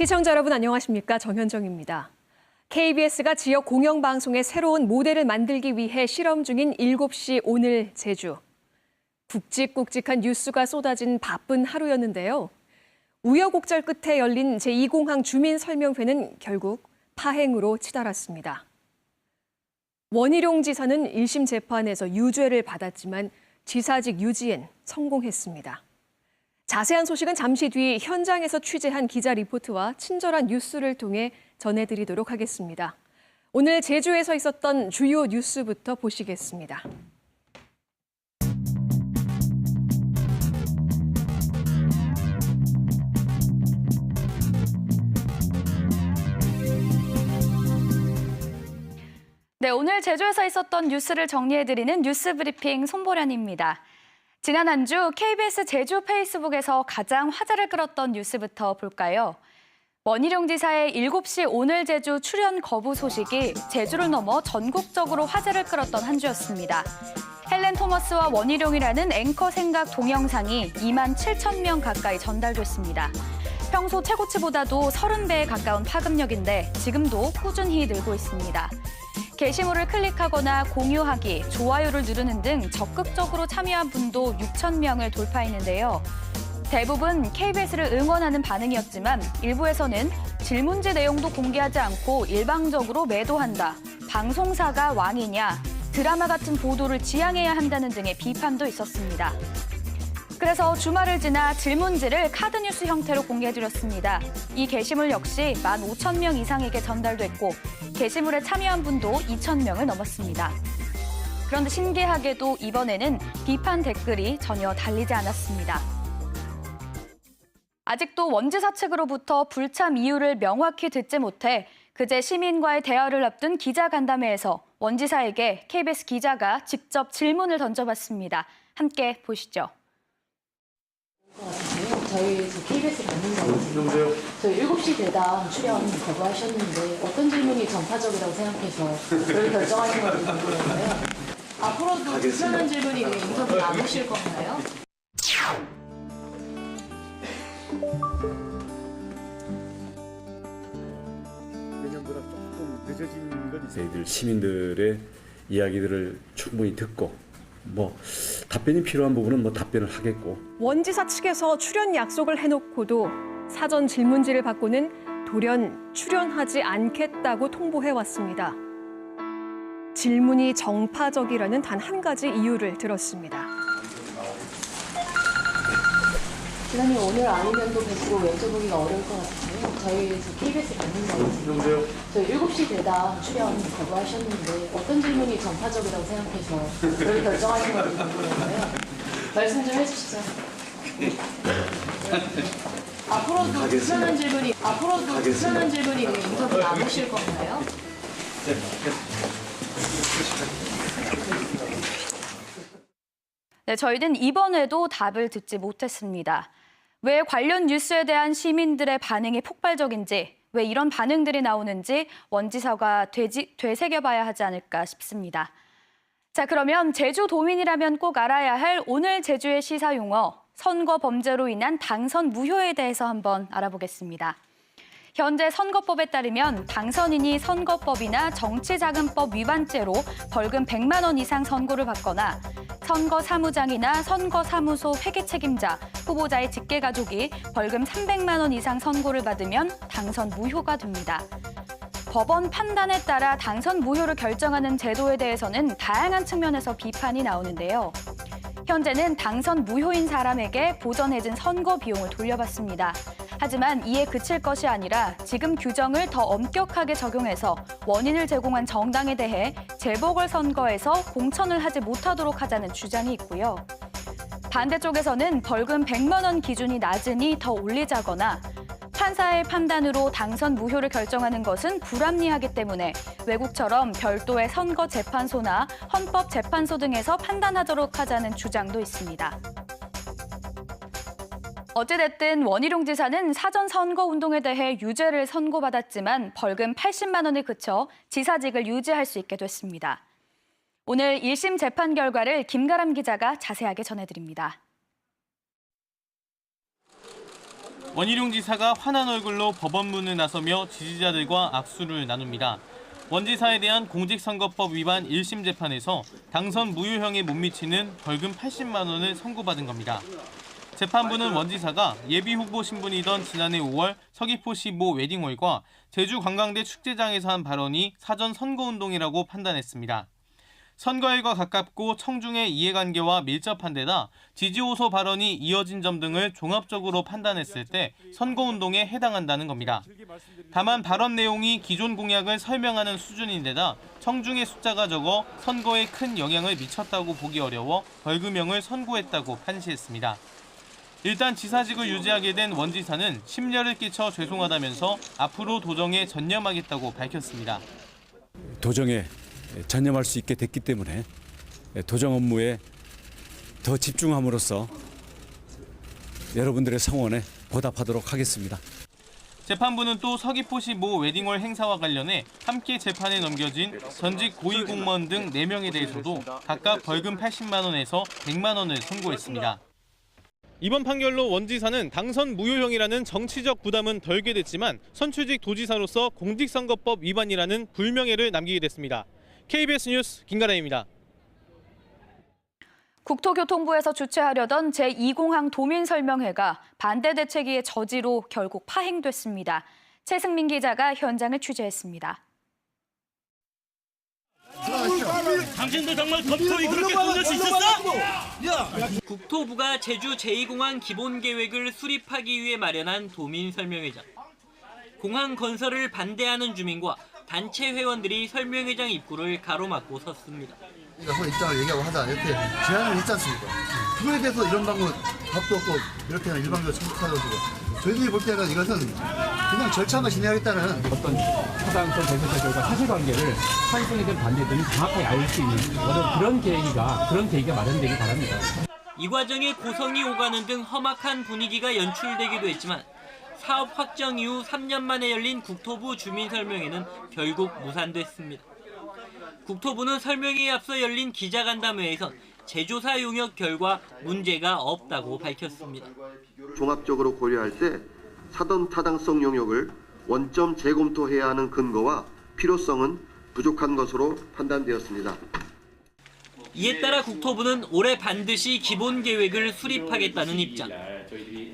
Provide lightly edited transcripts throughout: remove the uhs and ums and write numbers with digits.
시청자 여러분 안녕하십니까? 정현정입니다. KBS가 지역 공영방송의 새로운 모델을 만들기 위해 실험 중인 7시 오늘 제주. 굵직굵직한 뉴스가 쏟아진 바쁜 하루였는데요. 우여곡절 끝에 열린 제2공항 주민설명회는 결국 파행으로 치달았습니다. 원희룡 지사는 1심 재판에서 유죄를 받았지만 지사직 유지엔 성공했습니다. 자세한 소식은 잠시 뒤 현장에서 취재한 기자 리포트와 친절한 뉴스를 통해 전해드리도록 하겠습니다. 오늘 제주에서 있었던 주요 뉴스부터 보시겠습니다. 네, 오늘 제주에서 있었던 뉴스를 정리해드리는 뉴스 브리핑 손보련입니다. 지난 한 주 KBS 제주 페이스북에서 가장 화제를 끌었던 뉴스부터 볼까요? 원희룡 지사의 7시 오늘 제주 출연 거부 소식이 제주를 넘어 전국적으로 화제를 끌었던 한 주였습니다. 헬렌 토머스와 원희룡이라는 앵커 생각 동영상이 2만 7천 명 가까이 전달됐습니다. 평소 최고치보다도 30배에 가까운 파급력인데 지금도 꾸준히 늘고 있습니다. 게시물을 클릭하거나 공유하기, 좋아요를 누르는 등 적극적으로 참여한 분도 6천 명을 돌파했는데요. 대부분 KBS를 응원하는 반응이었지만 일부에서는 질문지 내용도 공개하지 않고 일방적으로 매도한다, 방송사가 왕이냐, 드라마 같은 보도를 지양해야 한다는 등의 비판도 있었습니다. 그래서 주말을 지나 질문지를 카드뉴스 형태로 공개해드렸습니다. 이 게시물 역시 15,000명 이상에게 전달됐고 게시물에 참여한 분도 2,000명을 넘었습니다. 그런데 신기하게도 이번에는 비판 댓글이 전혀 달리지 않았습니다. 아직도 원지사 측으로부터 불참 이유를 명확히 듣지 못해 그제 시민과의 대화를 앞둔 기자간담회에서 원지사에게 KBS 기자가 직접 질문을 던져봤습니다. 함께 보시죠. 저희 KBS 받는다고 저희 7시 대담 출연 거부하셨는데 어떤 질문이 전파적이라고 생각해서 그걸 결정하신 건지 궁금한데요. 앞으로도 불편한 질문이 인터뷰 나누실 건가요? 내년보다 조금 늦어진 건 저희들 시민들의 이야기들을 충분히 듣고 답변이 필요한 부분은 답변을 하겠고. 원지사 측에서 출연 약속을 해놓고도 사전 질문지를 받고는 돌연 출연하지 않겠다고 통보해왔습니다. 질문이 정파적이라는 단 한 가지 이유를 들었습니다. 기자님 오늘 아니면 또 뵙고 여쭤보기가 어려울 것 같은데요. 저희 KBS 받는다고 저희 7시 대담 출연 거부하셨는데 어떤 질문이 전파적이라고 생각해서 그걸 결정하신 건지 궁금한데요. 말씀 좀 해주시죠. 앞으로도 불편한 질문이 인터뷰 나누실 건가요? 네, 저희는 이번에도 답을 듣지 못했습니다. 왜 관련 뉴스에 대한 시민들의 반응이 폭발적인지, 왜 이런 반응들이 나오는지 원지사가 되새겨봐야 하지 않을까 싶습니다. 자, 그러면 제주도민이라면 꼭 알아야 할 오늘 제주의 시사용어, 선거 범죄로 인한 당선 무효에 대해서 한번 알아보겠습니다. 현재 선거법에 따르면 당선인이 선거법이나 정치자금법 위반죄로 벌금 100만 원 이상 선고를 받거나 선거사무장이나 선거사무소 회계책임자, 후보자의 직계가족이 벌금 300만 원 이상 선고를 받으면 당선 무효가 됩니다. 법원 판단에 따라 당선 무효를 결정하는 제도에 대해서는 다양한 측면에서 비판이 나오는데요. 현재는 당선 무효인 사람에게 보전해진 선거 비용을 돌려받습니다. 하지만 이에 그칠 것이 아니라 지금 규정을 더 엄격하게 적용해서 원인을 제공한 정당에 대해 재보궐선거에서 공천을 하지 못하도록 하자는 주장이 있고요. 반대쪽에서는 벌금 100만 원 기준이 낮으니 더 올리자거나 판사의 판단으로 당선 무효를 결정하는 것은 불합리하기 때문에 외국처럼 별도의 선거재판소나 헌법재판소 등에서 판단하도록 하자는 주장도 있습니다. 어찌됐든 원희룡 지사는 사전 선거운동에 대해 유죄를 선고받았지만 벌금 80만 원에 그쳐 지사직을 유지할 수 있게 됐습니다. 오늘 1심 재판 결과를 김가람 기자가 자세하게 전해드립니다. 원희룡 지사가 환한 얼굴로 법원문을 나서며 지지자들과 악수를 나눕니다. 원 지사에 대한 공직선거법 위반 1심 재판에서 당선 무효형에 못 미치는 벌금 80만 원을 선고받은 겁니다. 재판부는 원 지사가 예비 후보 신분이던 지난해 5월 서귀포시 모 웨딩홀과 제주관광대 축제장에서 한 발언이 사전 선거운동이라고 판단했습니다. 선거일과 가깝고 청중의 이해관계와 밀접한 데다 지지호소 발언이 이어진 점 등을 종합적으로 판단했을 때 선거운동에 해당한다는 겁니다. 다만 발언 내용이 기존 공약을 설명하는 수준인데다 청중의 숫자가 적어 선거에 큰 영향을 미쳤다고 보기 어려워 벌금형을 선고했다고 판시했습니다. 일단 지사직을 유지하게 된 원 지사는 심려를 끼쳐 죄송하다면서 앞으로 도정에 전념하겠다고 밝혔습니다. 도정에 전념할 수 있게 됐기 때문에 도정 업무에 더 집중함으로써 여러분들의 성원에 보답하도록 하겠습니다. 재판부는 또 서귀포시 모 웨딩홀 행사와 관련해 함께 재판에 넘겨진 전직 고위공무원 등 4명에 대해서도 각각 벌금 80만 원에서 100만 원을 선고했습니다. 이번 판결로 원 지사는 당선 무효형이라는 정치적 부담은 덜게 됐지만 선출직 도지사로서 공직선거법 위반이라는 불명예를 남기게 됐습니다. KBS 뉴스 김가라입니다. 국토교통부에서 주최하려던 제2공항 도민설명회가 반대 대책위의 저지로 결국 파행됐습니다. 최승민 기자가 현장을 취재했습니다. 당신도 정말 검토에 그렇게 돈낼 수 있었어? 국토부가 제주 제2공항 기본계획을 수립하기 위해 마련한 도민설명회장. 공항 건설을 반대하는 주민과 단체 회원들이 설명회장 입구를 가로막고 섰습니다. 서로 입장을 얘기하고 하자 이렇게 제안을 했지 않습니까? 그거에 대해서 이런 방법 답도 없고 이렇게 일방적으로 청구하려고 저희들이 볼 때는 이것은 그냥 절차만 진행하겠다는 어떤 타당성 대세사 결과 사실관계를 찬성이든 반대든 정확하게 알 수 있는 그런 계기가 마련되길 바랍니다. 이 과정에 고성이 오가는 등 험악한 분위기가 연출되기도 했지만 사업 확정 이후 3년 만에 열린 국토부 주민설명회는 결국 무산됐습니다. 국토부는 설명회에 앞서 열린 기자간담회에선 제조사 용역 결과 문제가 없다고 밝혔습니다. 종합적으로 고려할 때 사전 타당성 용역을 원점 재검토해야 하는 근거와 필요성은 부족한 것으로 판단되었습니다. 이에 따라 국토부는 올해 반드시 기본계획을 수립하겠다는 입장.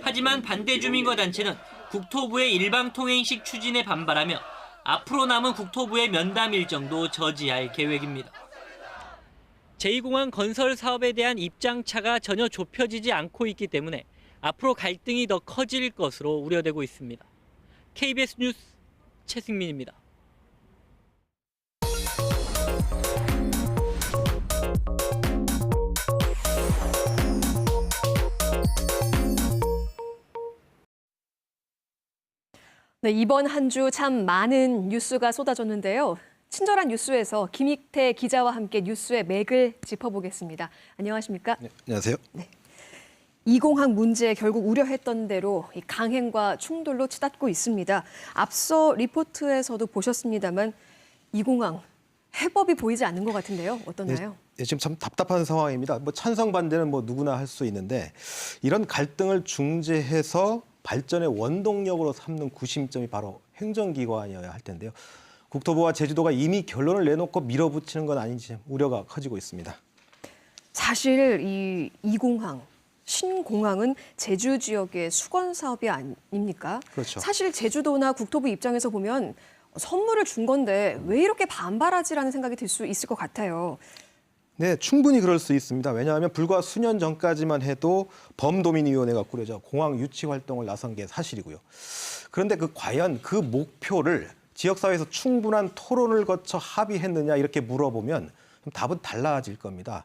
하지만 반대 주민과 단체는 국토부의 일방통행식 추진에 반발하며 앞으로 남은 국토부의 면담 일정도 저지할 계획입니다. 제2공항 건설 사업에 대한 입장차가 전혀 좁혀지지 않고 있기 때문에 앞으로 갈등이 더 커질 것으로 우려되고 있습니다. KBS 뉴스 최승민입니다. 네, 이번 한 주 참 많은 뉴스가 쏟아졌는데요. 친절한 뉴스에서 김익태 기자와 함께 뉴스의 맥을 짚어보겠습니다. 안녕하십니까? 네, 안녕하세요. 네. 2공항 문제 결국 우려했던 대로 이 강행과 충돌로 치닫고 있습니다. 앞서 리포트에서도 보셨습니다만 2공항 해법이 보이지 않는 것 같은데요. 어떠나요? 네, 지금 참 답답한 상황입니다. 찬성 반대는 누구나 할 수 있는데 이런 갈등을 중재해서 발전의 원동력으로 삼는 구심점이 바로 행정기관이어야 할 텐데요. 국토부와 제주도가 이미 결론을 내놓고 밀어붙이는 건 아닌지 우려가 커지고 있습니다. 사실 이 2공항, 신공항은 제주 지역의 수건 사업이 아닙니까? 그렇죠. 사실 제주도나 국토부 입장에서 보면 선물을 준 건데 왜 이렇게 반발하지라는 생각이 들 수 있을 것 같아요. 네, 충분히 그럴 수 있습니다. 왜냐하면 불과 수년 전까지만 해도 범도민위원회가 꾸려져 공항 유치 활동을 나선 게 사실이고요. 그런데 과연 그 목표를 지역사회에서 충분한 토론을 거쳐 합의했느냐 이렇게 물어보면 답은 달라질 겁니다.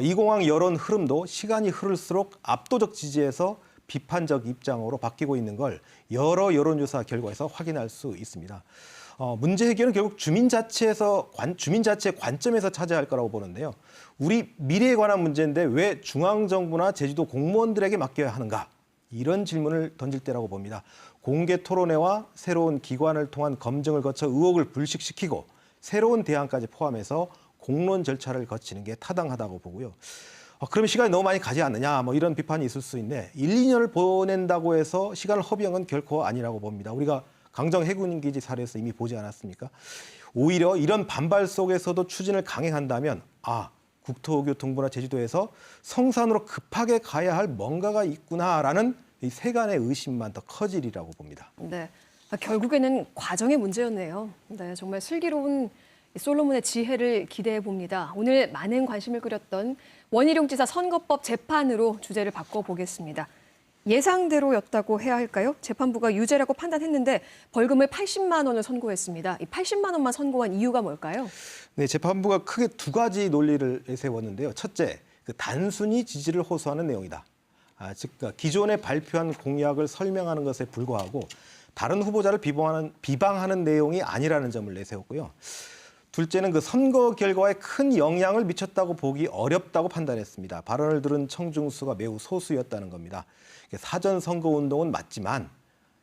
이 공항 여론 흐름도 시간이 흐를수록 압도적 지지에서 비판적 입장으로 바뀌고 있는 걸 여러 여론조사 결과에서 확인할 수 있습니다. 문제 해결은 결국 주민 자체의 관점에서 찾아야 할 거라고 보는데요. 우리 미래에 관한 문제인데 왜 중앙정부나 제주도 공무원들에게 맡겨야 하는가? 이런 질문을 던질 때라고 봅니다. 공개 토론회와 새로운 기관을 통한 검증을 거쳐 의혹을 불식시키고 새로운 대안까지 포함해서 공론 절차를 거치는 게 타당하다고 보고요. 그러면 시간이 너무 많이 가지 않느냐 뭐 이런 비판이 있을 수 있는데 1, 2년을 보낸다고 해서 시간을 허비한 건 결코 아니라고 봅니다. 우리가 강정 해군기지 사례에서 이미 보지 않았습니까? 오히려 이런 반발 속에서도 추진을 강행한다면 국토교통부나 제주도에서 성산으로 급하게 가야 할 뭔가가 있구나라는 이 세간의 의심만 더 커지리라고 봅니다. 네, 결국에는 과정의 문제였네요. 네, 정말 슬기로운 솔로몬의 지혜를 기대해 봅니다. 오늘 많은 관심을 끌었던 원희룡 지사 선거법 재판으로 주제를 바꿔보겠습니다. 예상대로였다고 해야 할까요? 재판부가 유죄라고 판단했는데 벌금을 80만 원을 선고했습니다. 이 80만 원만 선고한 이유가 뭘까요? 네, 재판부가 크게 두 가지 논리를 내세웠는데요. 첫째, 단순히 지지를 호소하는 내용이다. 즉 기존에 발표한 공약을 설명하는 것에 불과하고 다른 후보자를 비방하는 내용이 아니라는 점을 내세웠고요. 둘째는 그 선거 결과에 큰 영향을 미쳤다고 보기 어렵다고 판단했습니다. 발언을 들은 청중수가 매우 소수였다는 겁니다. 사전 선거 운동은 맞지만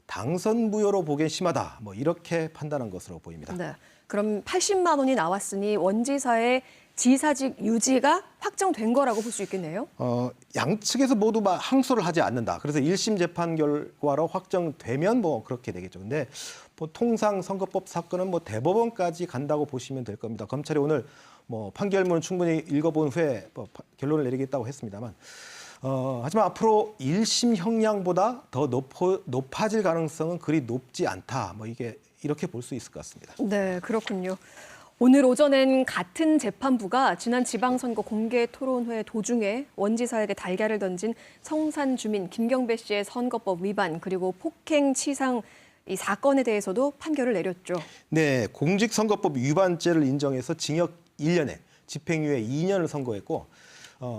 당선 무효로 보기엔 심하다. 뭐 이렇게 판단한 것으로 보입니다. 네, 그럼 80만 원이 나왔으니 원지사의 지사직 유지가 확정된 거라고 볼 수 있겠네요. 양측에서 모두 항소를 하지 않는다. 그래서 1심 재판 결과로 확정되면 뭐 그렇게 되겠죠. 근데 통상 선거법 사건은 대법원까지 간다고 보시면 될 겁니다. 검찰이 오늘 판결문을 충분히 읽어본 후에 결론을 내리겠다고 했습니다만, 하지만 앞으로 1심 형량보다 더 높아질 가능성은 그리 높지 않다. 이렇게 볼 수 있을 것 같습니다. 네, 그렇군요. 오늘 오전엔 같은 재판부가 지난 지방선거 공개 토론회 도중에 원지사에게 달걀을 던진 성산 주민 김경배 씨의 선거법 위반 그리고 폭행치상 이 사건에 대해서도 판결을 내렸죠. 네, 공직선거법 위반죄를 인정해서 징역 1년에 집행유예 2년을 선고했고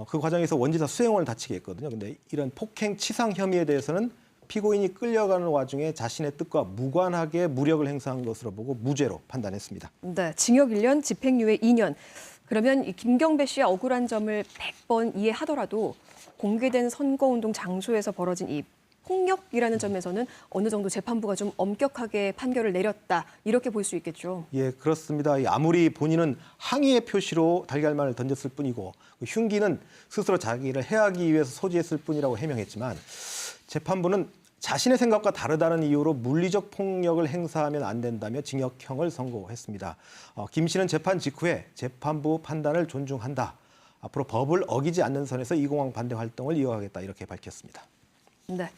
그 과정에서 원지사 수행원을 다치게 했거든요. 근데 이런 폭행치상 혐의에 대해서는 피고인이 끌려가는 와중에 자신의 뜻과 무관하게 무력을 행사한 것으로 보고 무죄로 판단했습니다. 네, 징역 1년, 집행유예 2년. 그러면 이 김경배 씨의 억울한 점을 100번 이해하더라도 공개된 선거운동 장소에서 벌어진 이 폭력이라는 점에서는 어느 정도 재판부가 좀 엄격하게 판결을 내렸다. 이렇게 볼 수 있겠죠. 예, 그렇습니다. 아무리 본인은 항의의 표시로 달걀만을 던졌을 뿐이고 흉기는 스스로 자기를 해하기 위해서 소지했을 뿐이라고 해명했지만 재판부는 자신의 생각과 다르다는 이유로 물리적 폭력을 행사하면 안 된다며 징역형을 선고했습니다. 김 씨는 재판 직후에 재판부 판단을 존중한다. 앞으로 법을 어기지 않는 선에서 이공항 반대 활동을 이어가겠다 이렇게 밝혔습니다. 네,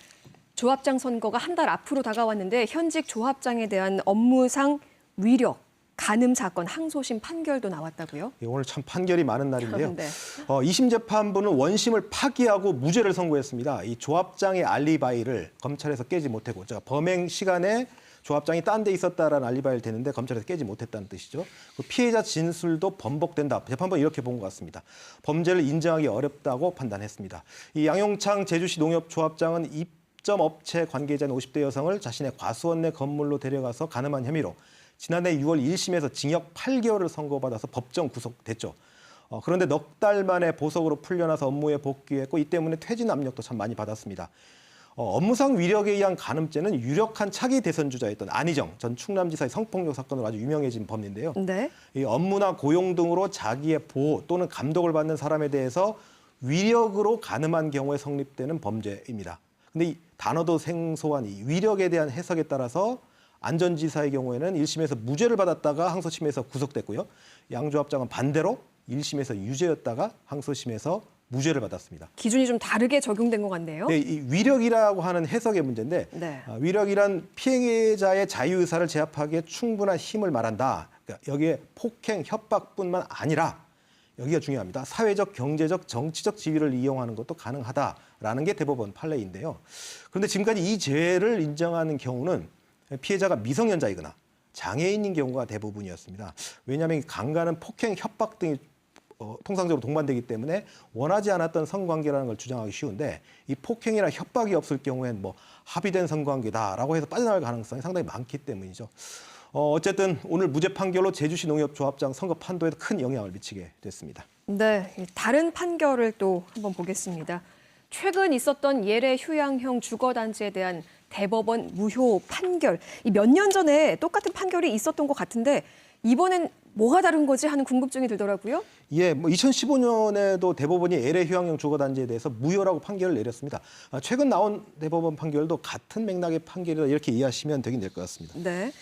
조합장 선거가 한 달 앞으로 다가왔는데 현직 조합장에 대한 업무상 위력, 간음 사건 항소심 판결도 나왔다고요? 예, 오늘 참 판결이 많은 날인데요. 네. 2심 재판부는 원심을 파기하고 무죄를 선고했습니다. 이 조합장의 알리바이를 검찰에서 깨지 못했고, 범행 시간에 조합장이 딴 데 있었다라는 알리바이를 대는데 검찰에서 깨지 못했다는 뜻이죠. 그 피해자 진술도 번복된다. 재판부는 이렇게 본 것 같습니다. 범죄를 인정하기 어렵다고 판단했습니다. 이 양용창 제주시 농협조합장은 입점업체 관계자인 50대 여성을 자신의 과수원 내 건물로 데려가서 간음한 혐의로 지난해 6월 1심에서 징역 8개월을 선고받아서 법정 구속됐죠. 그런데 넉 달 만에 보석으로 풀려나서 업무에 복귀했고 이 때문에 퇴진 압력도 참 많이 받았습니다. 업무상 위력에 의한 간음죄는 유력한 차기 대선 주자였던 안희정 전 충남지사의 성폭력 사건으로 아주 유명해진 법리인데요. 네. 이 업무나 고용 등으로 자기의 보호 또는 감독을 받는 사람에 대해서 위력으로 간음한 경우에 성립되는 범죄입니다. 근데 이 단어도 생소한 이 위력에 대한 해석에 따라서 안 전 지사의 경우에는 1심에서 무죄를 받았다가 항소심에서 구속됐고요. 양 조합장은 반대로 1심에서 유죄였다가 항소심에서 무죄를 받았습니다. 기준이 좀 다르게 적용된 것 같네요. 네, 이 위력이라고 하는 해석의 문제인데 네. 위력이란 피해자의 자유의사를 제압하기에 충분한 힘을 말한다. 그러니까 여기에 폭행, 협박뿐만 아니라 여기가 중요합니다. 사회적, 경제적, 정치적 지위를 이용하는 것도 가능하다라는 게 대법원 판례인데요. 그런데 지금까지 이 죄를 인정하는 경우는 피해자가 미성년자이거나 장애인인 경우가 대부분이었습니다. 왜냐하면 강간은 폭행, 협박 등이 통상적으로 동반되기 때문에 원하지 않았던 성관계라는 걸 주장하기 쉬운데 이 폭행이나 협박이 없을 경우엔 합의된 성관계다라고 해서 빠져나갈 가능성이 상당히 많기 때문이죠. 어쨌든 오늘 무죄 판결로 제주시 농협조합장 선거 판도에도 큰 영향을 미치게 됐습니다. 네, 다른 판결을 또 한번 보겠습니다. 최근 있었던 예래 휴양형 주거단지에 대한 대법원 무효 판결. 이 몇 년 전에 똑같은 판결이 있었던 것 같은데 이번엔 뭐가 다른 거지 하는 궁금증이 들더라고요. 예, 2015년에도 대법원이 LA 휴양용 주거단지에 대해서 무효라고 판결을 내렸습니다. 최근 나온 대법원 판결도 같은 맥락의 판결이다 이렇게 이해하시면 되긴 될 것 같습니다. 네.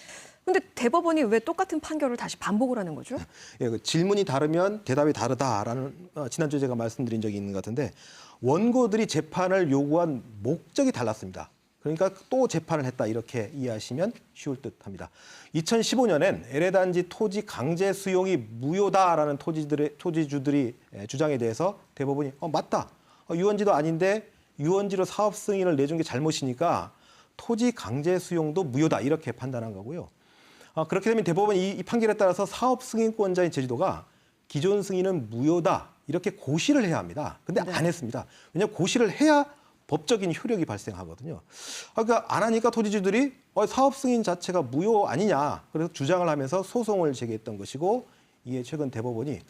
근데 대법원이 왜 똑같은 판결을 다시 반복을 하는 거죠? 예, 그 질문이 다르면 대답이 다르다라는 지난주에 제가 말씀드린 적이 있는 것 같은데 원고들이 재판을 요구한 목적이 달랐습니다. 그러니까 또 재판을 했다 이렇게 이해하시면 쉬울 듯합니다. 2015년엔 LA 단지 토지 강제 수용이 무효다라는 토지주들이 주장에 대해서 대법원이 맞다. 유원지도 아닌데 유원지로 사업 승인을 내준 게 잘못이니까 토지 강제 수용도 무효다 이렇게 판단한 거고요. 그렇게 되면 대법원이 이 판결에 따라서 사업 승인권자인 제주도가 기존 승인은 무효다 이렇게 고시를 해야 합니다. 근데 안 했습니다. 왜냐하면 고시를 해야 법적인 효력이 발생하거든요. 그러니까 안 하니까 토지주들이 사업 승인 자체가 무효 아니냐 그래서 주장을 하면서 소송을 제기했던 것이고 이에 최근 대법원이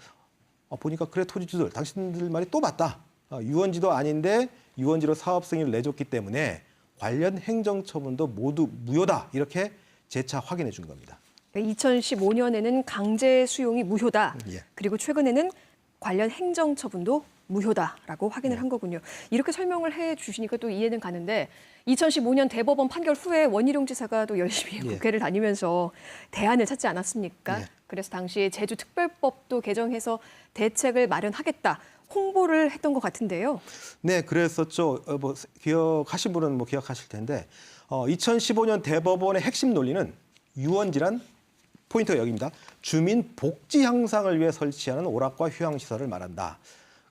보니까 그래 토지주들 당신들 말이 또 맞다. 유원지도 아닌데 유원지로 사업 승인을 내줬기 때문에 관련 행정처분도 모두 무효다 이렇게 재차 확인해 준 겁니다. 2015년에는 강제 수용이 무효다. 예. 그리고 최근에는 관련 행정처분도 무효다라고 확인을 한 거군요. 이렇게 설명을 해 주시니까 또 이해는 가는데 2015년 대법원 판결 후에 원희룡 지사가 또 열심히 국회를 다니면서 대안을 찾지 않았습니까? 그래서 당시 제주특별법도 개정해서 대책을 마련하겠다. 홍보를 했던 것 같은데요. 네, 그랬었죠. 기억하신 분은 기억하실 텐데 2015년 대법원의 핵심 논리는 유원지란 포인트가 여기입니다. 주민 복지 향상을 위해 설치하는 오락과 휴양시설을 말한다.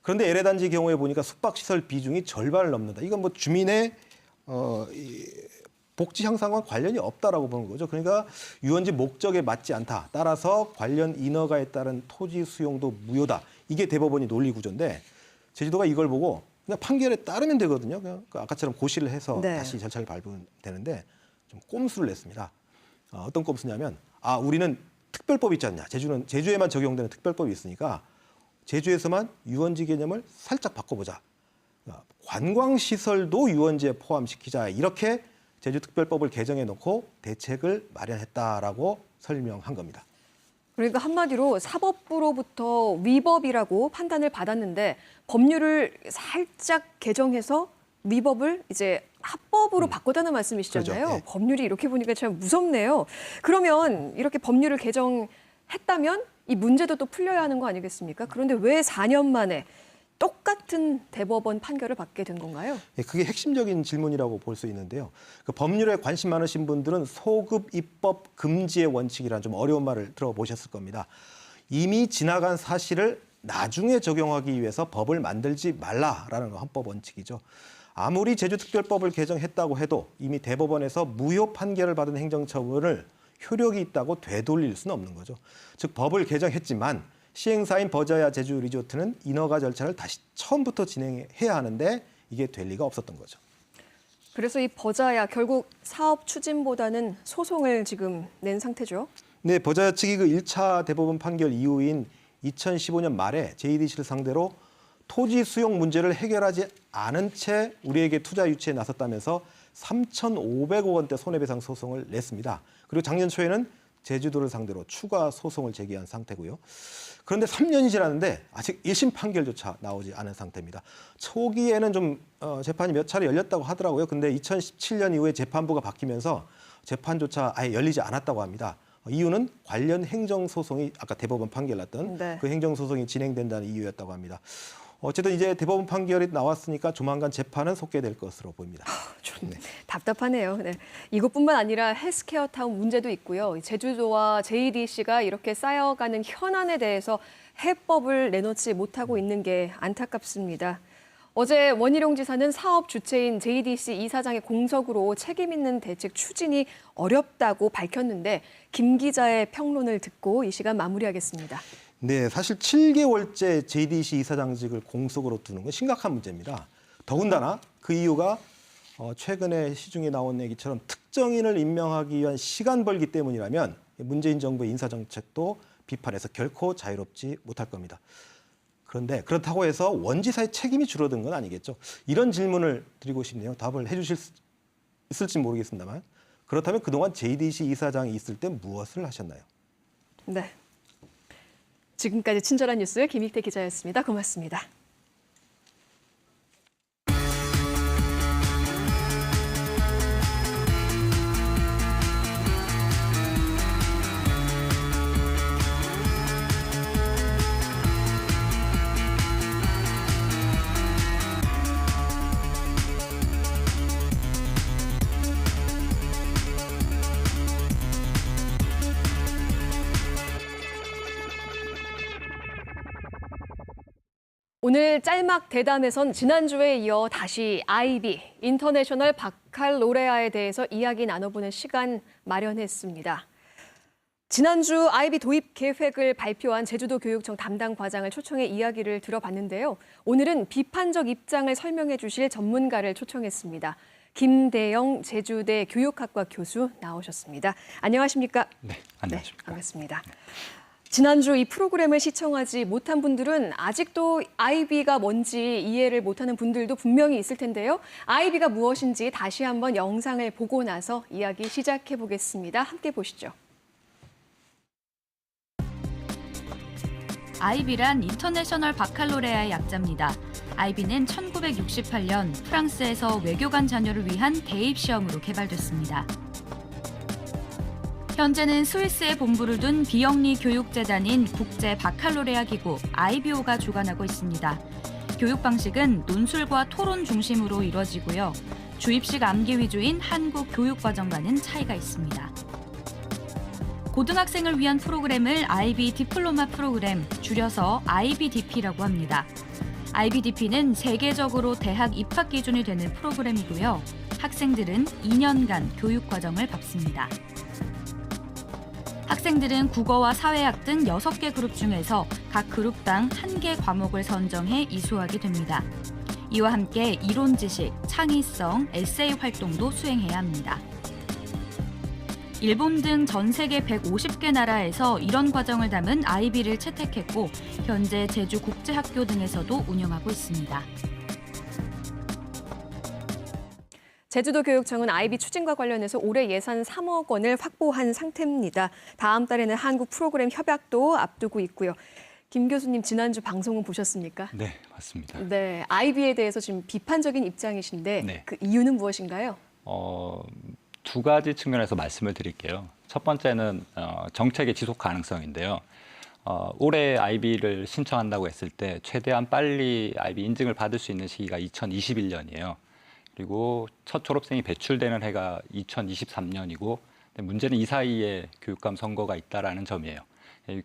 그런데 LA 단지 경우에 보니까 숙박시설 비중이 절반을 넘는다. 이건 주민의 복지 향상과 관련이 없다라고 보는 거죠. 그러니까 유원지 목적에 맞지 않다. 따라서 관련 인허가에 따른 토지 수용도 무효다. 이게 대법원이 논리 구조인데 제주도가 이걸 보고 그냥 판결에 따르면 되거든요. 그냥 아까처럼 고시를 해서 다시 절차를 밟으면 되는데 좀 꼼수를 냈습니다. 어떤 꼼수냐면 우리는 특별법이 있지 않냐. 제주에만 적용되는 특별법이 있으니까 제주에서만 유원지 개념을 살짝 바꿔보자. 관광시설도 유원지에 포함시키자. 이렇게 제주특별법을 개정해 놓고 대책을 마련했다라고 설명한 겁니다. 그러니까 한마디로 사법부로부터 위법이라고 판단을 받았는데 법률을 살짝 개정해서 위법을 이제 합법으로 바꾸다는 말씀이시잖아요. 그렇죠. 네. 법률이 이렇게 보니까 참 무섭네요. 그러면 이렇게 법률을 개정했다면 이 문제도 또 풀려야 하는 거 아니겠습니까? 그런데 왜 4년 만에 똑같은 대법원 판결을 받게 된 건가요? 그게 핵심적인 질문이라고 볼 수 있는데요. 그 법률에 관심 많으신 분들은 소급 입법 금지의 원칙이라는 좀 어려운 말을 들어보셨을 겁니다. 이미 지나간 사실을 나중에 적용하기 위해서 법을 만들지 말라라는 헌법 원칙이죠. 아무리 제주특별법을 개정했다고 해도 이미 대법원에서 무효 판결을 받은 행정처분을 효력이 있다고 되돌릴 수는 없는 거죠. 즉 법을 개정했지만 시행사인 버자야 제주 리조트는 인허가 절차를 다시 처음부터 진행해야 하는데 이게 될 리가 없었던 거죠. 그래서 이 버자야 결국 사업 추진보다는 소송을 지금 낸 상태죠. 네, 버자야 측이 그 1차 대법원 판결 이후인 2015년 말에 JDC를 상대로 토지 수용 문제를 해결하지 않은 채 우리에게 투자 유치에 나섰다면서 3,500억 원대 손해배상 소송을 냈습니다. 그리고 작년 초에는 제주도를 상대로 추가 소송을 제기한 상태고요. 그런데 3년이 지났는데 아직 1심 판결조차 나오지 않은 상태입니다. 초기에는 좀 재판이 몇 차례 열렸다고 하더라고요. 근데 2017년 이후에 재판부가 바뀌면서 재판조차 아예 열리지 않았다고 합니다. 이유는 관련 행정소송이 아까 대법원 판결 났던 그 행정소송이 진행된다는 이유였다고 합니다. 어쨌든 이제 대법원 판결이 나왔으니까 조만간 재판은 속개될 것으로 보입니다. 좀 답답하네요. 네. 이것뿐만 아니라 헬스케어 타운 문제도 있고요. 제주도와 JDC가 이렇게 쌓여가는 현안에 대해서 해법을 내놓지 못하고 있는 게 안타깝습니다. 어제 원희룡 지사는 사업 주체인 JDC 이사장의 공석으로 책임 있는 대책 추진이 어렵다고 밝혔는데 김 기자의 평론을 듣고 이 시간 마무리하겠습니다. 네, 사실 7개월째 JDC 이사장직을 공석으로 두는 건 심각한 문제입니다. 더군다나 그 이유가 최근에 시중에 나온 얘기처럼 특정인을 임명하기 위한 시간 벌기 때문이라면 문재인 정부의 인사정책도 비판해서 결코 자유롭지 못할 겁니다. 그런데 그렇다고 해서 원지사의 책임이 줄어든 건 아니겠죠. 이런 질문을 드리고 싶네요. 답을 해주실 있을지 모르겠습니다만 그렇다면 그동안 JDC 이사장이 있을 때 무엇을 하셨나요? 네. 지금까지 친절한 뉴스 김익태 기자였습니다. 고맙습니다. 오늘 짤막 대담에선 지난주에 이어 다시 IB, 인터내셔널 바칼로레아에 대해서 이야기 나눠보는 시간 마련했습니다. 지난주 IB 도입 계획을 발표한 제주도 교육청 담당 과장을 초청해 이야기를 들어봤는데요. 오늘은 비판적 입장을 설명해 주실 전문가를 초청했습니다. 김대영 제주대 교육학과 교수 나오셨습니다. 안녕하십니까? 네, 안녕하십니까? 네, 반갑습니다. 지난주 이 프로그램을 시청하지 못한 분들은 아직도 IB가 뭔지 이해를 못하는 분들도 분명히 있을 텐데요. IB가 무엇인지 다시 한번 영상을 보고 나서 이야기 시작해 보겠습니다. 함께 보시죠. IB란 인터내셔널 바칼로레아의 약자입니다. IB는 1968년 프랑스에서 외교관 자녀를 위한 대입 시험으로 개발됐습니다. 현재는 스위스에 본부를 둔 비영리 교육재단인 국제 바칼로레아 기구 IBO가 주관하고 있습니다. 교육 방식은 논술과 토론 중심으로 이루어지고요. 주입식 암기 위주인 한국 교육과정과는 차이가 있습니다. 고등학생을 위한 프로그램을 IB 디플로마 프로그램, 줄여서 IBDP라고 합니다. IBDP는 세계적으로 대학 입학 기준이 되는 프로그램이고요. 학생들은 2년간 교육과정을 밟습니다. 학생들은 국어와 사회학 등 6개 그룹 중에서 각 그룹당 1개 과목을 선정해 이수하게 됩니다. 이와 함께 이론 지식, 창의성, 에세이 활동도 수행해야 합니다. 일본 등 전 세계 150개 나라에서 이런 과정을 담은 IB를 채택했고 현재 제주국제학교 등에서도 운영하고 있습니다. 제주도 교육청은 IB 추진과 관련해서 올해 예산 3억 원을 확보한 상태입니다. 다음 달에는 한국 프로그램 협약도 앞두고 있고요. 김 교수님 지난주 방송은 보셨습니까? 네, 맞습니다. 네, IB에 대해서 지금 비판적인 입장이신데 네. 그 이유는 무엇인가요? 두 가지 측면에서 말씀을 드릴게요. 첫 번째는 정책의 지속 가능성인데요. 올해 IB를 신청한다고 했을 때 최대한 빨리 IB 인증을 받을 수 있는 시기가 2021년이에요. 그리고 첫 졸업생이 배출되는 해가 2023년이고 문제는 이 사이에 교육감 선거가 있다라는 점이에요.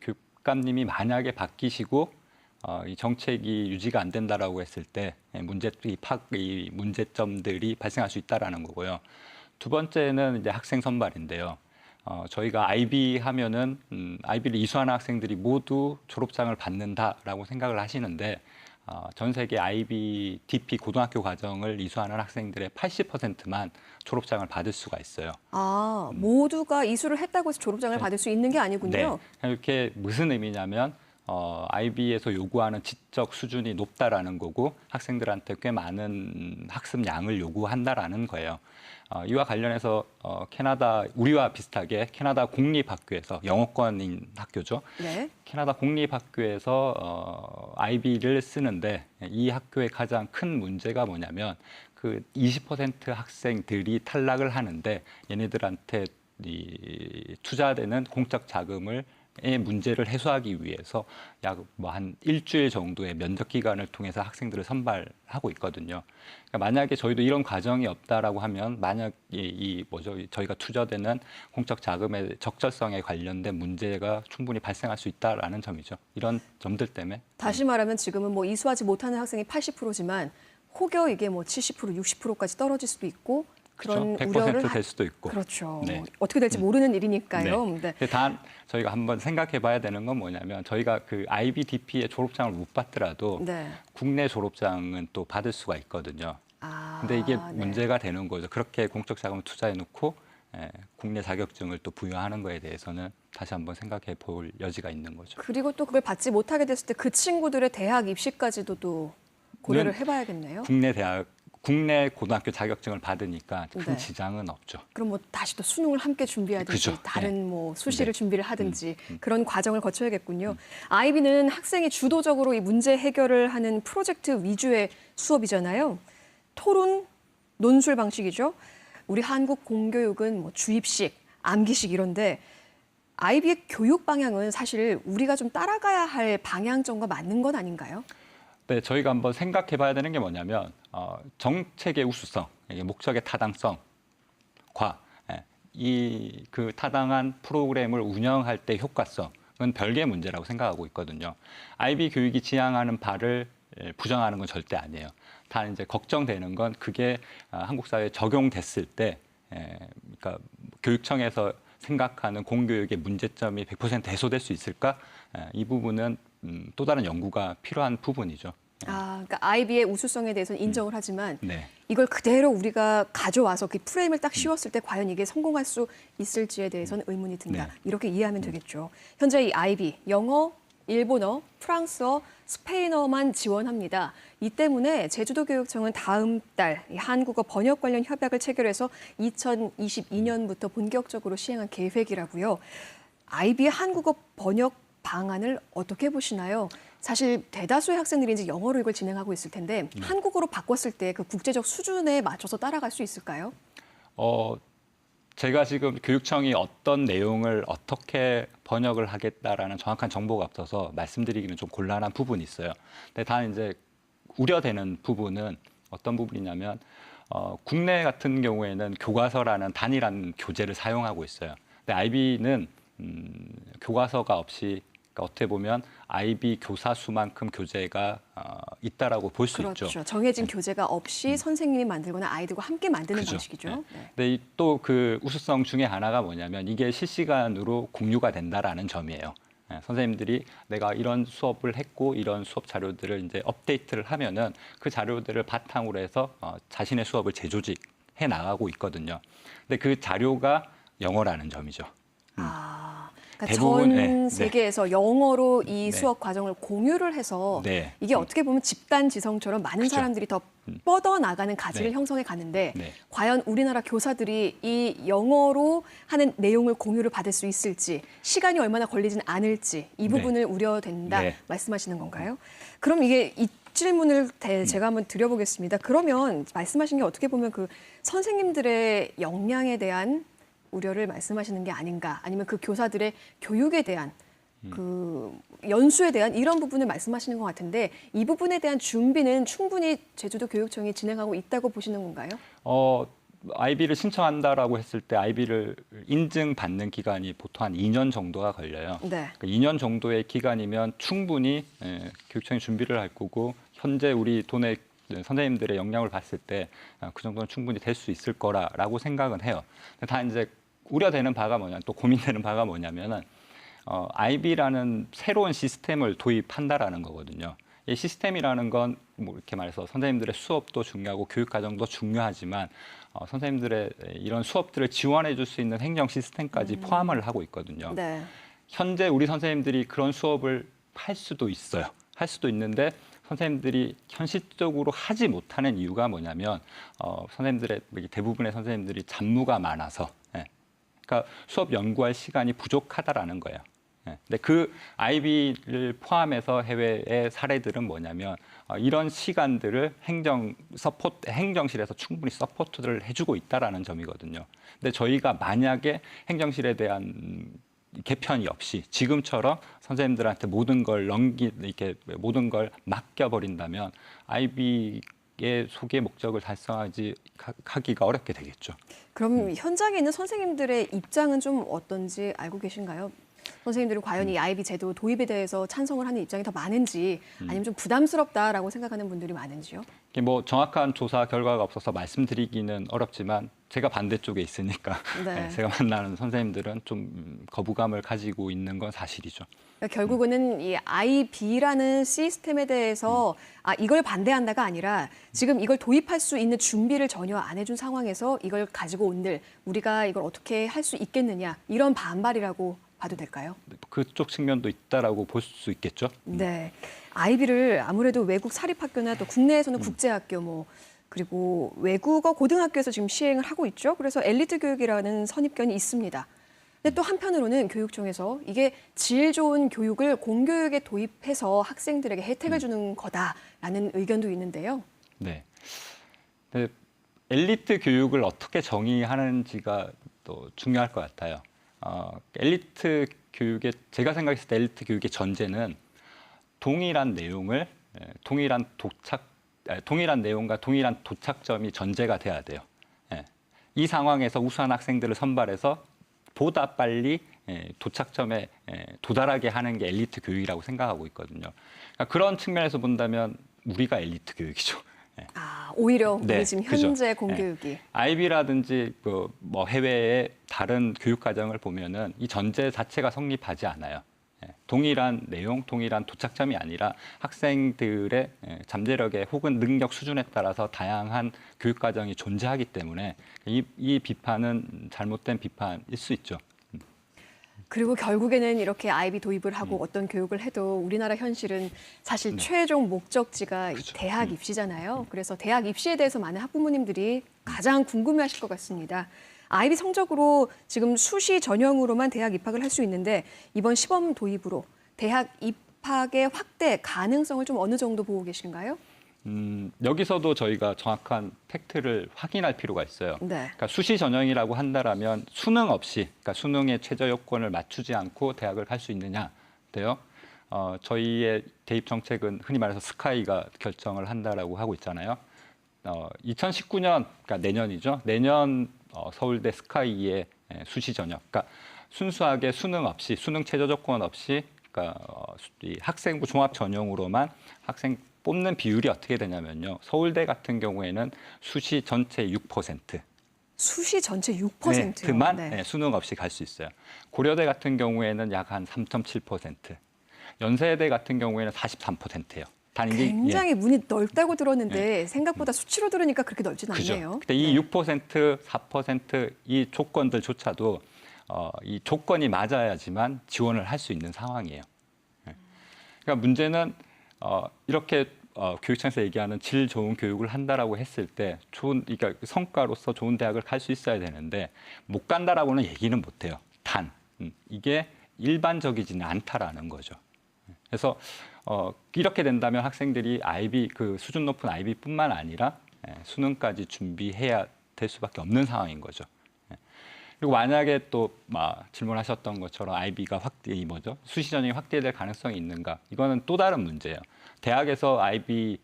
교육감님이 만약에 바뀌시고 이 정책이 유지가 안 된다라고 했을 때 이 문제점들이 발생할 수 있다라는 거고요. 두 번째는 이제 학생 선발인데요. 저희가 IB 하면은 IB를 이수하는 학생들이 모두 졸업장을 받는다라고 생각을 하시는데 전 세계 IB, DP 고등학교 과정을 이수하는 학생들의 80%만 졸업장을 받을 수가 있어요. 아, 모두가 이수를 했다고 해서 졸업장을 네. 받을 수 있는 게 아니군요. 네. 이렇게 무슨 의미냐면 IB에서 요구하는 지적 수준이 높다라는 거고 학생들한테 꽤 많은 학습 양을 요구한다라는 거예요. 이와 관련해서 캐나다, 우리와 비슷하게 캐나다 공립학교에서 영어권인 학교죠. 네. 캐나다 공립학교에서 IB를 쓰는데 이 학교의 가장 큰 문제가 뭐냐면 그 20% 학생들이 탈락을 하는데 얘네들한테 투자되는 공적 자금을 문제를 해소하기 위해서 약 한 일주일 정도의 면접 기간을 통해서 학생들을 선발하고 있거든요. 그러니까 만약에 저희도 이런 과정이 없다라고 하면 만약 저희가 투자되는 공적 자금의 적절성에 관련된 문제가 충분히 발생할 수 있다라는 점이죠. 이런 점들 때문에 다시 말하면 지금은 뭐 이수하지 못하는 학생이 80%지만 혹여 이게 뭐 70%, 60%까지 떨어질 수도 있고 그런 그렇죠. 우려를 100% 될 수도 있고. 그렇죠. 네. 어떻게 될지 모르는 일이니까요. 네. 네. 단 저희가 한번 생각해봐야 되는 건 뭐냐면 저희가 그 IBDP의 졸업장을 못 받더라도 네. 국내 졸업장은 또 받을 수가 있거든요. 아, 근데 이게 네. 문제가 되는 거죠. 그렇게 공적 자금을 투자해놓고 국내 자격증을 또 부여하는 거에 대해서는 다시 한번 생각해 볼 여지가 있는 거죠. 그리고 또 그걸 받지 못하게 됐을 때 그 친구들의 대학 입시까지도 또 고려를 해봐야겠네요. 국내 대학 국내 고등학교 자격증을 받으니까 큰 네. 지장은 없죠. 그럼 뭐 다시 또 수능을 함께 준비하든지 그죠. 다른 뭐 수시를 네. 준비를 하든지 그런 과정을 거쳐야겠군요. 아이비는 학생이 주도적으로 이 문제 해결을 하는 프로젝트 위주의 수업이잖아요. 토론, 논술 방식이죠. 우리 한국 공교육은 뭐 주입식, 암기식 이런데 아이비의 교육 방향은 사실 우리가 좀 따라가야 할 방향점과 맞는 건 아닌가요? 네, 저희가 한번 생각해 봐야 되는 게 뭐냐면 정책의 우수성, 이게 목적의 타당성과 이 그 타당한 프로그램을 운영할 때 효과성은 별개의 문제라고 생각하고 있거든요. 아이비 교육이 지향하는 바를 부정하는 건 절대 아니에요. 다 이제 걱정되는 건 그게 한국 사회에 적용됐을 때, 그러니까 교육청에서 생각하는 공교육의 문제점이 100% 해소될 수 있을까? 이 부분은 또 다른 연구가 필요한 부분이죠. 그러니까 아이비의 우수성에 대해서는 인정을 하지만 네. 이걸 그대로 우리가 가져와서 그 프레임을 딱 씌웠을 때 과연 이게 성공할 수 있을지에 대해서는 의문이 든다. 네. 이렇게 이해하면 되겠죠. 현재 이 아이비, 영어, 일본어, 프랑스어, 스페인어만 지원합니다. 이 때문에 제주도교육청은 다음 달 이 한국어 번역 관련 협약을 체결해서 2022년부터 본격적으로 시행한 계획이라고요. 아이비의 한국어 번역 방안을 어떻게 보시나요? 사실 대다수의 학생들이 이제 영어로 이걸 진행하고 있을 텐데 한국어로 바꿨을 때 그 국제적 수준에 맞춰서 따라갈 수 있을까요? 제가 지금 교육청이 어떤 내용을 어떻게 번역을 하겠다라는 정확한 정보가 없어서 말씀드리기는 좀 곤란한 부분이 있어요. 근데 다 이제 우려되는 부분은 어떤 부분이냐면 국내 같은 경우에는 교과서라는 단일한 교재를 사용하고 있어요. 근데 아이비는 교과서가 없이 그러니까 어떻게 보면 아이비 교사 수만큼 교재가 있다라고 볼 수 있죠. 그렇죠. 정해진 교재가 없이 선생님이 만들거나 아이들과 함께 만드는 그죠. 방식이죠. 네. 근데 또 그 우수성 중에 하나가 뭐냐면 이게 실시간으로 공유가 된다라는 점이에요. 선생님들이 내가 이런 수업을 했고 이런 수업 자료들을 이제 업데이트를 하면은 그 자료들을 바탕으로 해서 자신의 수업을 재조직해 나가고 있거든요. 근데 그 자료가 영어라는 점이죠. 그러니까 대부분, 전 세계에서 영어로 이 네. 수업 과정을 공유를 해서 네. 이게 어떻게 보면 집단 지성처럼 많은 그죠. 사람들이 더 뻗어나가는 가지를 네. 형성해 가는데 네. 과연 우리나라 교사들이 이 영어로 하는 내용을 공유를 받을 수 있을지 시간이 얼마나 걸리진 않을지 이 부분을 우려된다 네. 말씀하시는 건가요? 그럼 이게 이 질문을 제가 한번 드려보겠습니다. 그러면 말씀하신 게 어떻게 보면 그 선생님들의 역량에 대한 우려를 말씀하시는 게 아닌가 아니면 그 교사들의 교육에 대한 그 연수에 대한 이런 부분을 말씀하시는 것 같은데 이 부분에 대한 준비는 충분히 제주도 교육청이 진행하고 있다고 보시는 건가요? 아이비를 신청한다라고 했을 때 아이비를 인증받는 기간이 보통 한 2년 정도가 걸려요. 네. 그러니까 2년 정도의 기간이면 충분히 교육청이 준비를 할 거고 현재 우리 도내 선생님들의 역량을 봤을 때 그 정도는 충분히 될 수 있을 거라고 생각은 해요. 다 이제 우려되는 바가 또 고민되는 바가 뭐냐면은 아이비라는 새로운 시스템을 도입한다라는 거거든요. 이 시스템이라는 건 뭐 이렇게 말해서 선생님들의 수업도 중요하고 교육 과정도 중요하지만 선생님들의 이런 수업들을 지원해 줄 수 있는 행정 시스템까지 포함을 하고 있거든요. 네. 현재 우리 선생님들이 그런 수업을 할 수도 있어요. 할 수도 있는데 선생님들이 현실적으로 하지 못하는 이유가 뭐냐면 선생님들의 대부분의 선생님들이 잡무가 많아서 그러니까 수업 연구할 시간이 부족하다라는 거예요. 근데 그 아이비를 포함해서 해외의 사례들은 뭐냐면 이런 시간들을 행정실에서 충분히 서포트를 해주고 있다라는 점이거든요. 근데 저희가 만약에 행정실에 대한 개편이 없이 지금처럼 선생님들한테 모든 걸 이렇게 모든 걸 맡겨버린다면 아이비의 소개 목적을 달성하기가 어렵게 되겠죠. 그럼 현장에 있는 선생님들의 입장은 좀 어떤지 알고 계신가요? 선생님들은 과연 이 아이비 제도 도입에 대해서 찬성을 하는 입장이 더 많은지 아니면 좀 부담스럽다라고 생각하는 분들이 많은지요? 이게 뭐 정확한 조사 결과가 없어서 말씀드리기는 어렵지만 제가 반대쪽에 있으니까 네. 제가 만나는 선생님들은 좀 거부감을 가지고 있는 건 사실이죠. 그러니까 결국은 이 아이비라는 시스템에 대해서 이걸 반대한다가 아니라 지금 이걸 도입할 수 있는 준비를 전혀 안 해준 상황에서 이걸 가지고 온들 우리가 이걸 어떻게 할 수 있겠느냐 이런 반발이라고 봐도 될까요? 그쪽 측면도 있다라고 볼 수 있겠죠. 네, 아이비를 아무래도 외국 사립학교나 또 국내에서는 국제학교 그리고 외국어 고등학교에서 지금 시행을 하고 있죠. 그래서 엘리트 교육이라는 선입견이 있습니다. 근데 또 한편으로는 교육청에서 이게 질 좋은 교육을 공교육에 도입해서 학생들에게 혜택을 주는 거다라는 의견도 있는데요. 네. 네. 엘리트 교육을 어떻게 정의하는지가 또 중요할 것 같아요. 엘리트 교육의 제가 생각했을 때 엘리트 교육의 전제는 동일한 내용을 동일한 내용과 동일한 도착점이 전제가 돼야 돼요. 이 상황에서 우수한 학생들을 선발해서 보다 빨리 도착점에 도달하게 하는 게 엘리트 교육이라고 생각하고 있거든요. 그러니까 그런 측면에서 본다면 우리가 엘리트 교육이죠. 오히려 우리 네, 지금 그죠. 현재 공교육이. 아이비라든지 뭐 해외의 다른 교육 과정을 보면은 이 전제 자체가 성립하지 않아요. 동일한 내용, 동일한 도착점이 아니라 학생들의 잠재력에 혹은 능력 수준에 따라서 다양한 교육 과정이 존재하기 때문에 이 비판은 잘못된 비판일 수 있죠. 그리고 결국에는 이렇게 아이비 도입을 하고 어떤 교육을 해도 우리나라 현실은 사실 최종 목적지가 이 대학 입시잖아요. 그래서 대학 입시에 대해서 많은 학부모님들이 가장 궁금해하실 것 같습니다. 아이비 성적으로 지금 수시 전형으로만 대학 입학을 할 수 있는데 이번 시범 도입으로 대학 입학의 확대 가능성을 좀 어느 정도 보고 계신가요? 여기서도 저희가 정확한 팩트를 확인할 필요가 있어요. 네. 그러니까 수시 전형이라고 한다라면 수능 없이, 그러니까 수능의 최저 요건을 맞추지 않고 대학을 갈 수 있느냐인데요. 저희의 대입 정책은 흔히 말해서 스카이가 결정을 한다라고 하고 있잖아요. 2019년, 그러니까 내년이죠. 내년 서울대 스카이의 수시 전형, 그러니까 순수하게 수능 없이, 수능 최저 조건 없이, 그러니까 이 학생부 종합 전형으로만 학생 뽑는 비율이 어떻게 되냐면요. 서울대 같은 경우에는 수시 전체 6%. 수시 전체 6%요? 만 네. 수능 없이 갈 수 있어요. 고려대 같은 경우에는 약 한 3.7%. 연세대 같은 경우에는 43%예요. 굉장히 문이 넓다고 들었는데 생각보다 수치로 들으니까 그렇게 넓진 않네요. 근데 이 6%, 4% 이 조건들조차도 이 조건이 맞아야지만 지원을 할 수 있는 상황이에요. 그러니까 문제는 이렇게 교육청에서 얘기하는 질 좋은 교육을 한다라고 했을 때 그러니까 성과로서 좋은 대학을 갈 수 있어야 되는데 못 간다라고는 얘기는 못 해요. 이게 일반적이지는 않다라는 거죠. 그래서 이렇게 된다면 학생들이 그 수준 높은 아이비뿐만 아니라 수능까지 준비해야 될 수밖에 없는 상황인 거죠. 그리고 만약에 또 질문하셨던 것처럼 아이비가 수시 전형이 확대될 가능성이 있는가? 이거는 또 다른 문제예요. 대학에서 아이비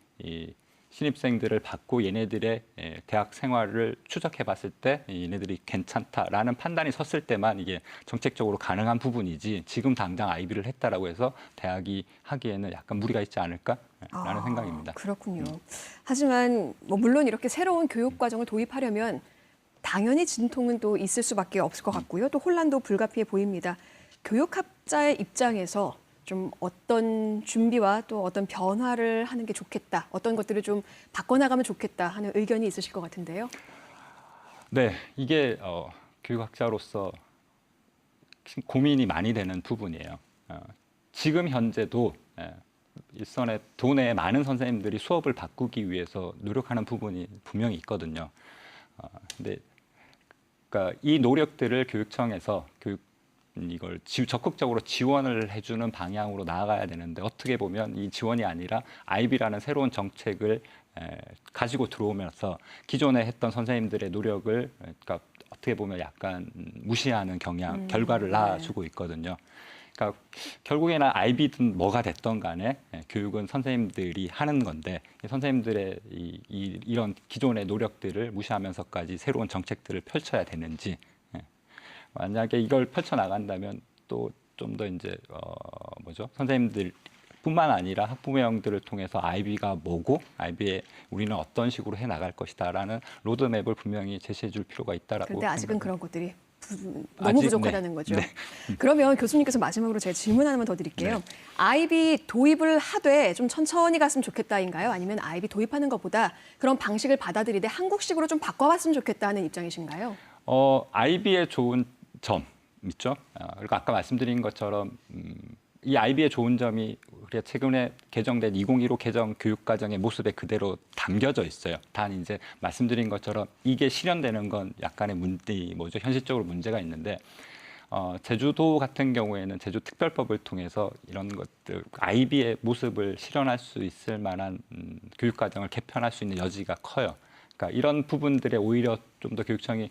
신입생들을 받고 얘네들의 대학 생활을 추적해봤을 때 얘네들이 괜찮다라는 판단이 섰을 때만 이게 정책적으로 가능한 부분이지 지금 당장 아이비를 했다라고 해서 대학이 하기에는 약간 무리가 있지 않을까라는 생각입니다. 그렇군요. 하지만 물론 이렇게 새로운 교육 과정을 도입하려면 당연히 진통은 또 있을 수밖에 없을 것 같고요. 또 혼란도 불가피해 보입니다. 교육학자의 입장에서 좀 어떤 준비와 또 어떤 변화를 하는 게 좋겠다, 어떤 것들을 좀 바꿔나가면 좋겠다 하는 의견이 있으실 것 같은데요. 네, 이게 교육학자로서 고민이 많이 되는 부분이에요. 지금 현재도 일선의 도내에 많은 선생님들이 수업을 바꾸기 위해서 노력하는 부분이 분명히 있거든요. 근데 그러니까 이 노력들을 교육청에서 이걸 적극적으로 지원을 해주는 방향으로 나아가야 되는데 어떻게 보면 이 지원이 아니라 아이비라는 새로운 정책을 가지고 들어오면서 기존에 했던 선생님들의 노력을 그러니까 어떻게 보면 약간 무시하는 결과를 낳아주고 있거든요. 그러니까 결국에는 아이비든 뭐가 됐던 간에 교육은 선생님들이 하는 건데 선생님들의 이런 기존의 노력들을 무시하면서까지 새로운 정책들을 펼쳐야 되는지 만약에 이걸 펼쳐 나간다면 또 좀 더 이제 선생님들뿐만 아니라 학부모형들을 통해서 아이비가 뭐고 아이비에 우리는 어떤 식으로 해 나갈 것이다라는 로드맵을 분명히 제시해 줄 필요가 있다라고. 그런데 아직은 생각합니다. 그런 것들이 너무 부족하다는 거죠. 네. 그러면 교수님께서 마지막으로 제가 질문 하나만 더 드릴게요. 네. 아이비 도입을 하되 좀 천천히 갔으면 좋겠다인가요? 아니면 아이비 도입하는 것보다 그런 방식을 받아들이되 한국식으로 좀 바꿔봤으면 좋겠다는 입장이신가요? 아이비의 좋은 점 있죠. 그리고 아까 말씀드린 것처럼 이 아이비의 좋은 점이 우리가 최근에 개정된 2015 개정 교육과정의 모습에 그대로 담겨져 있어요. 단 이제 말씀드린 것처럼 이게 실현되는 건 약간의 현실적으로 문제가 있는데 제주도 같은 경우에는 제주특별법을 통해서 이런 것들 IB의 모습을 실현할 수 있을 만한 교육과정을 개편할 수 있는 여지가 커요. 그러니까 이런 부분들에 오히려 좀 더 교육청이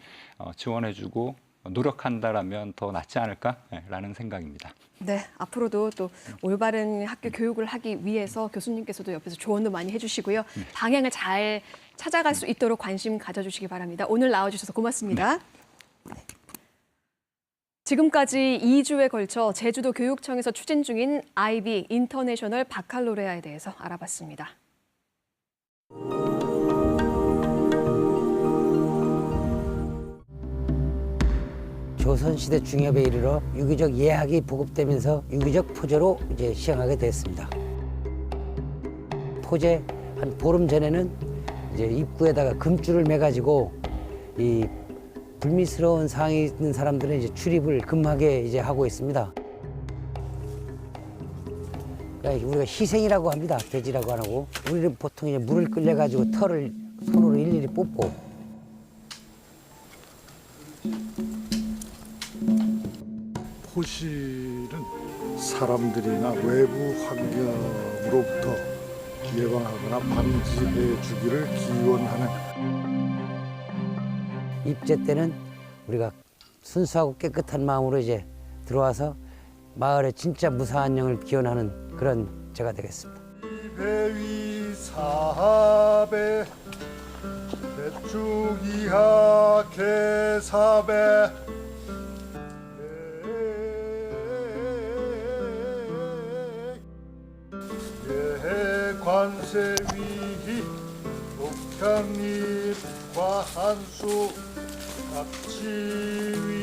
지원해주고 노력한다라면 더 낫지 않을까라는 생각입니다. 네, 앞으로도 또 올바른 학교 교육을 하기 위해서 교수님께서도 옆에서 조언도 많이 해주시고요. 방향을 잘 찾아갈 수 있도록 관심 가져주시기 바랍니다. 오늘 나와주셔서 고맙습니다. 네. 지금까지 2주에 걸쳐 제주도 교육청에서 추진 중인 IB 인터내셔널 바칼로레아에 대해서 알아봤습니다. 조선시대 중엽에 이르러 유기적 예학이 보급되면서 유기적 포제로 이제 시행하게 됐습니다. 포제 한 보름 전에는 이제 입구에다가 금줄을 매가지고 이 불미스러운 상황이 있는 사람들은 이제 출입을 금하게 이제 하고 있습니다. 그러니까 우리가 희생이라고 합니다. 돼지라고 안 하고. 우리는 보통 이제 물을 끓여가지고 털을 손으로 일일이 뽑고. 포실은 사람들이나 외부 환경으로부터 예방하거나 방지해 주기를 기원하는. 입제 때는 우리가 순수하고 깨끗한 마음으로 이제 들어와서 마을의 진짜 무사한 영을 기원하는 그런 제가 되겠습니다. 배위 사배 대축이하 개사배 관세위히 독향립 과한수 합치위히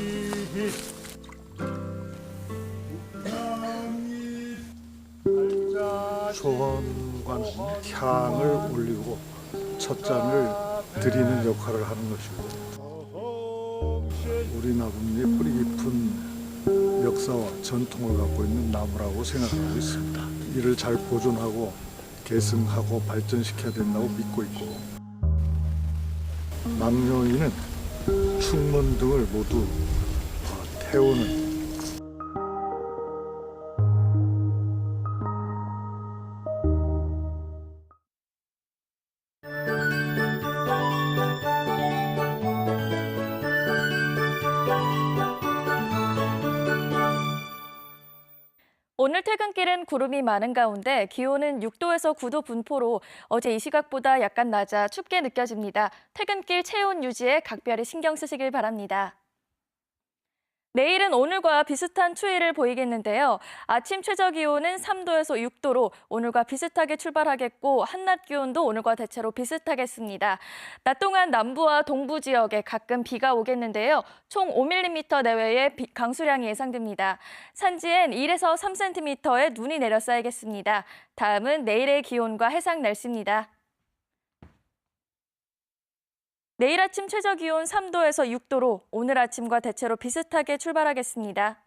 초원관 향을 올리고 첫잔을 드리는 역할을 하는 것이고 우리 나무의 뿌리 깊은 역사와 전통을 갖고 있는 나무라고 생각하고 있습니다. 이를 잘 보존하고 계승하고 발전시켜야 된다고 믿고 있고 망녀인은 충문 등을 모두 태우는 오늘 퇴근길은 구름이 많은 가운데 기온은 6도에서 9도 분포로 어제 이 시각보다 약간 낮아 춥게 느껴집니다. 퇴근길 체온 유지에 각별히 신경 쓰시길 바랍니다. 내일은 오늘과 비슷한 추위를 보이겠는데요. 아침 최저 기온은 3도에서 6도로 오늘과 비슷하게 출발하겠고 한낮 기온도 오늘과 대체로 비슷하겠습니다. 낮 동안 남부와 동부 지역에 가끔 비가 오겠는데요. 총 5mm 내외의 강수량이 예상됩니다. 산지엔 1에서 3cm의 눈이 내려 쌓이겠습니다. 다음은 내일의 기온과 해상 날씨입니다. 내일 아침 최저 기온 3도에서 6도로 오늘 아침과 대체로 비슷하게 출발하겠습니다.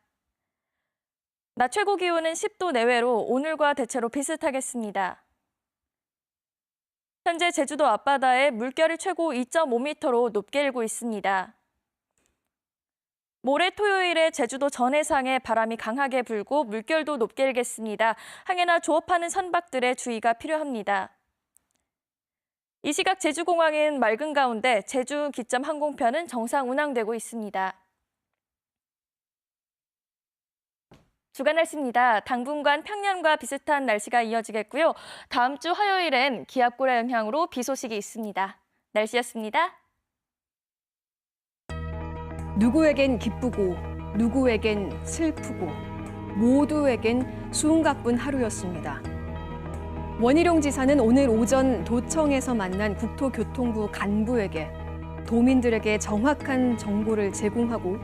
낮 최고 기온은 10도 내외로 오늘과 대체로 비슷하겠습니다. 현재 제주도 앞바다에 물결이 최고 2.5m로 높게 일고 있습니다. 모레 토요일에 제주도 전해상에 바람이 강하게 불고 물결도 높게 일겠습니다. 항해나 조업하는 선박들의 주의가 필요합니다. 이 시각 제주공항은 맑은 가운데 제주 기점 항공편은 정상 운항되고 있습니다. 주간 날씨입니다. 당분간 평년과 비슷한 날씨가 이어지겠고요. 다음 주 화요일엔 기압골의 영향으로 비 소식이 있습니다. 날씨였습니다. 누구에겐 기쁘고 누구에겐 슬프고 모두에겐 수은가쁜 하루였습니다. 원희룡 지사는 오늘 오전 도청에서 만난 국토교통부 간부에게 도민들에게 정확한 정보를 제공하고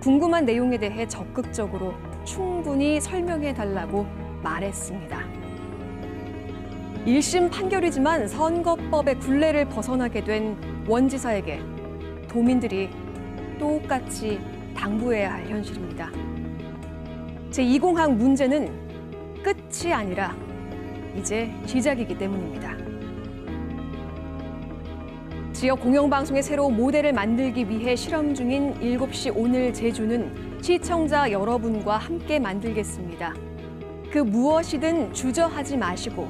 궁금한 내용에 대해 적극적으로 충분히 설명해달라고 말했습니다. 1심 판결이지만 선거법의 굴레를 벗어나게 된 원 지사에게 도민들이 똑같이 당부해야 할 현실입니다. 제2공항 문제는 끝이 아니라 이제 시작이기 때문입니다. 지역 공영방송의 새로운 모델을 만들기 위해 실험 중인 7시 오늘 제주는 시청자 여러분과 함께 만들겠습니다. 그 무엇이든 주저하지 마시고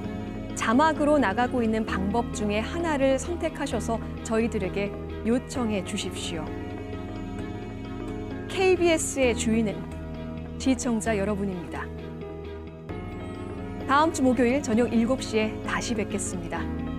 자막으로 나가고 있는 방법 중에 하나를 선택하셔서 저희들에게 요청해 주십시오. KBS의 주인은 시청자 여러분입니다. 다음 주 목요일 저녁 7시에 다시 뵙겠습니다.